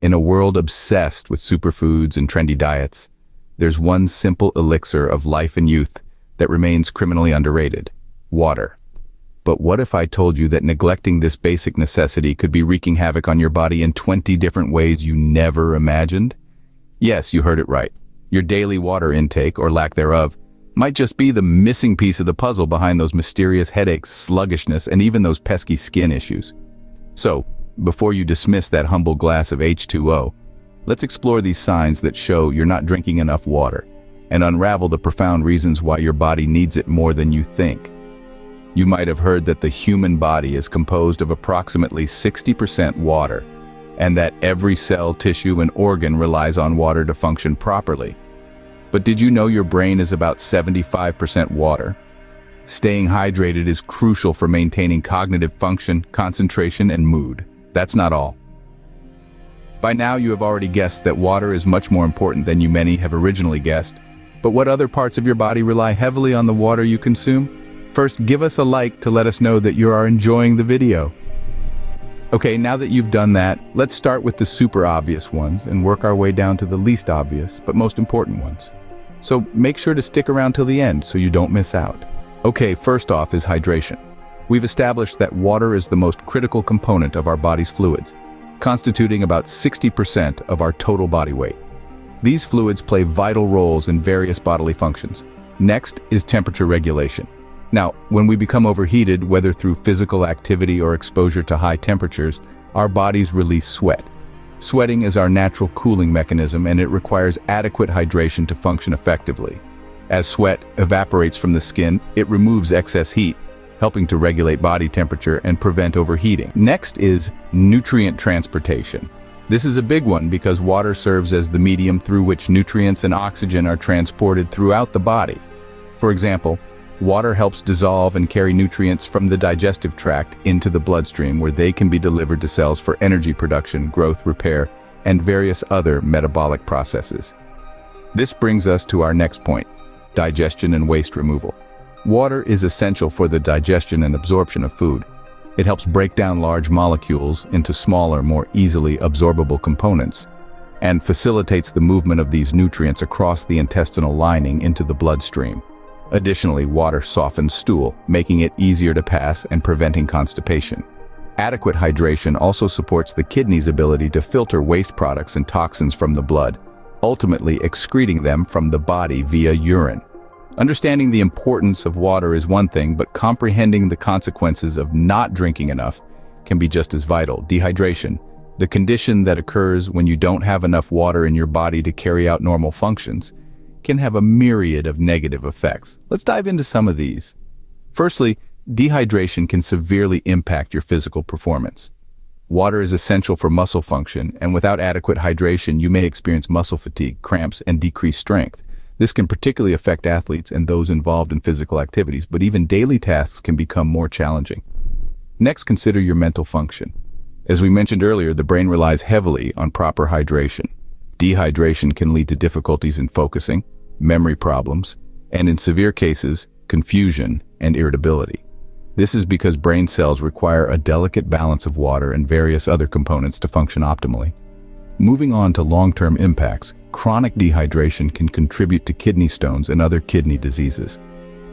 In a world obsessed with superfoods and trendy diets, there's one simple elixir of life and youth that remains criminally underrated: water. But what if I told you that neglecting this basic necessity could be wreaking havoc on your body in 20 different ways you never imagined? Yes, you heard it right. Your daily water intake, or lack thereof, might just be the missing piece of the puzzle behind those mysterious headaches, sluggishness, and even those pesky skin issues. So, before you dismiss that humble glass of H2O, let's explore these signs that show you're not drinking enough water and unravel the profound reasons why your body needs it more than you think. You might have heard that the human body is composed of approximately 60% water, and that every cell, tissue, and organ relies on water to function properly. But did you know your brain is about 75% water? Staying hydrated is crucial for maintaining cognitive function, concentration, and mood. That's not all. By now you have already guessed that water is much more important than you many have originally guessed. But what other parts of your body rely heavily on the water you consume? First, give us a like to let us know that you are enjoying the video. Okay, now that you've done that, let's start with the super obvious ones and work our way down to the least obvious, but most important ones. So make sure to stick around till the end so you don't miss out. Okay, first off is hydration. We've established that water is the most critical component of our body's fluids, constituting about 60% of our total body weight. These fluids play vital roles in various bodily functions. Next is temperature regulation. Now, when we become overheated, whether through physical activity or exposure to high temperatures, our bodies release sweat. Sweating is our natural cooling mechanism, and it requires adequate hydration to function effectively. As sweat evaporates from the skin, it removes excess heat, helping to regulate body temperature and prevent overheating. Next is nutrient transportation. This is a big one because water serves as the medium through which nutrients and oxygen are transported throughout the body. For example, water helps dissolve and carry nutrients from the digestive tract into the bloodstream, where they can be delivered to cells for energy production, growth, repair, and various other metabolic processes. This brings us to our next point: digestion and waste removal. Water is essential for the digestion and absorption of food. It helps break down large molecules into smaller, more easily absorbable components, and facilitates the movement of these nutrients across the intestinal lining into the bloodstream. Additionally, water softens stool, making it easier to pass and preventing constipation. Adequate hydration also supports the kidney's ability to filter waste products and toxins from the blood, ultimately excreting them from the body via urine. Understanding the importance of water is one thing, but comprehending the consequences of not drinking enough can be just as vital. Dehydration, the condition that occurs when you don't have enough water in your body to carry out normal functions, can have a myriad of negative effects. Let's dive into some of these. Firstly, dehydration can severely impact your physical performance. Water is essential for muscle function, and without adequate hydration, you may experience muscle fatigue, cramps, and decreased strength. This can particularly affect athletes and those involved in physical activities, but even daily tasks can become more challenging. Next, consider your mental function. As we mentioned earlier, the brain relies heavily on proper hydration. Dehydration can lead to difficulties in focusing, memory problems, and in severe cases, confusion and irritability. This is because brain cells require a delicate balance of water and various other components to function optimally. Moving on to long-term impacts, chronic dehydration can contribute to kidney stones and other kidney diseases.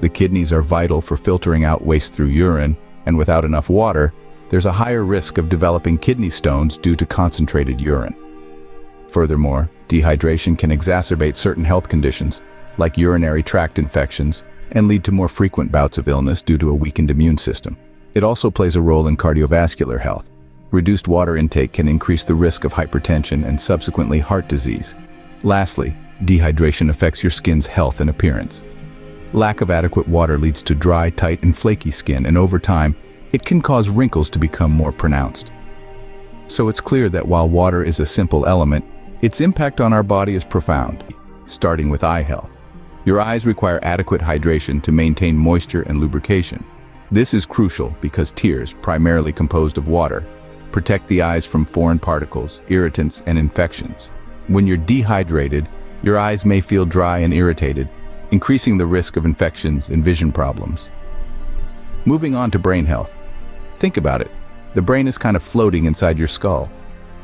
The kidneys are vital for filtering out waste through urine, and without enough water, there's a higher risk of developing kidney stones due to concentrated urine. Furthermore, dehydration can exacerbate certain health conditions, like urinary tract infections, and lead to more frequent bouts of illness due to a weakened immune system. It also plays a role in cardiovascular health. Reduced water intake can increase the risk of hypertension and subsequently heart disease. Lastly, dehydration affects your skin's health and appearance. Lack of adequate water leads to dry, tight, and flaky skin, and over time, it can cause wrinkles to become more pronounced. So it's clear that while water is a simple element, its impact on our body is profound, starting with eye health. Your eyes require adequate hydration to maintain moisture and lubrication. This is crucial because tears, primarily composed of water, protect the eyes from foreign particles, irritants, and infections. When you're dehydrated, your eyes may feel dry and irritated, increasing the risk of infections and vision problems. Moving on to brain health. Think about it. The brain is kind of floating inside your skull.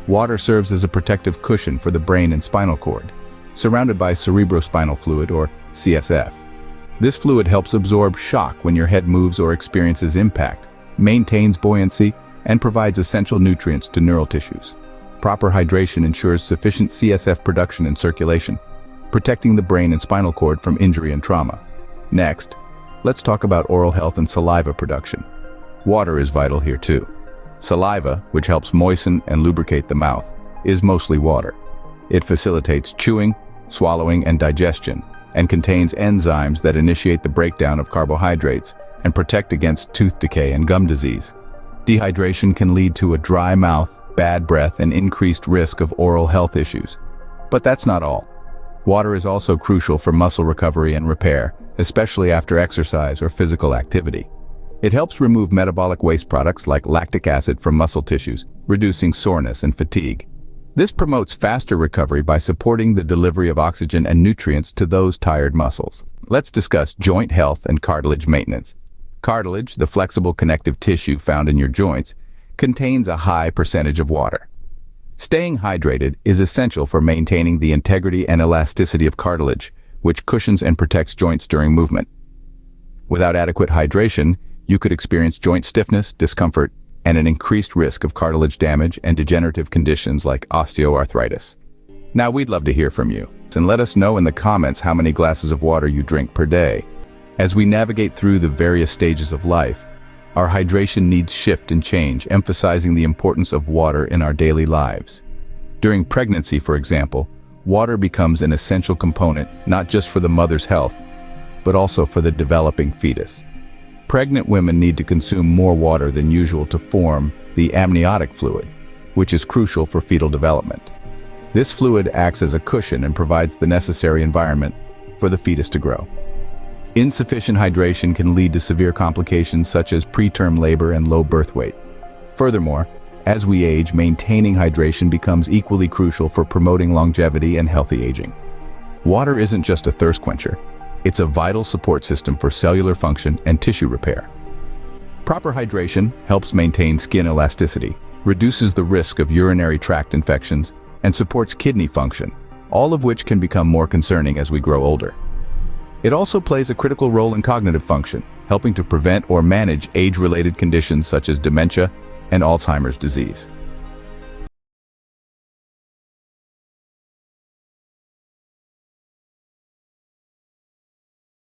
Water serves as a protective cushion for the brain and spinal cord, surrounded by cerebrospinal fluid, or CSF. This fluid helps absorb shock when your head moves or experiences impact, maintains buoyancy, and provides essential nutrients to neural tissues. Proper hydration ensures sufficient CSF production and circulation, protecting the brain and spinal cord from injury and trauma. Next, let's talk about oral health and saliva production. Water is vital here too. Saliva, which helps moisten and lubricate the mouth, is mostly water. It facilitates chewing, swallowing, and digestion, and contains enzymes that initiate the breakdown of carbohydrates and protect against tooth decay and gum disease. Dehydration can lead to a dry mouth, bad breath, and increased risk of oral health issues. But that's not all. Water is also crucial for muscle recovery and repair, especially after exercise or physical activity. It helps remove metabolic waste products like lactic acid from muscle tissues, reducing soreness and fatigue. This promotes faster recovery by supporting the delivery of oxygen and nutrients to those tired muscles. Let's discuss joint health and cartilage maintenance. Cartilage, the flexible connective tissue found in your joints, contains a high percentage of water. Staying hydrated is essential for maintaining the integrity and elasticity of cartilage, which cushions and protects joints during movement. Without adequate hydration, you could experience joint stiffness, discomfort, and an increased risk of cartilage damage and degenerative conditions like osteoarthritis. Now, we'd love to hear from you, and let us know in the comments how many glasses of water you drink per day. As we navigate through the various stages of life, our hydration needs shift and change, emphasizing the importance of water in our daily lives. During pregnancy, for example, water becomes an essential component not just for the mother's health, but also for the developing fetus. Pregnant women need to consume more water than usual to form the amniotic fluid, which is crucial for fetal development. This fluid acts as a cushion and provides the necessary environment for the fetus to grow. Insufficient hydration can lead to severe complications such as preterm labor and low birth weight. Furthermore, as we age, maintaining hydration becomes equally crucial for promoting longevity and healthy aging. Water isn't just a thirst quencher. It's a vital support system for cellular function and tissue repair. Proper hydration helps maintain skin elasticity, reduces the risk of urinary tract infections, and supports kidney function, all of which can become more concerning as we grow older. It also plays a critical role in cognitive function, helping to prevent or manage age-related conditions such as dementia and Alzheimer's disease.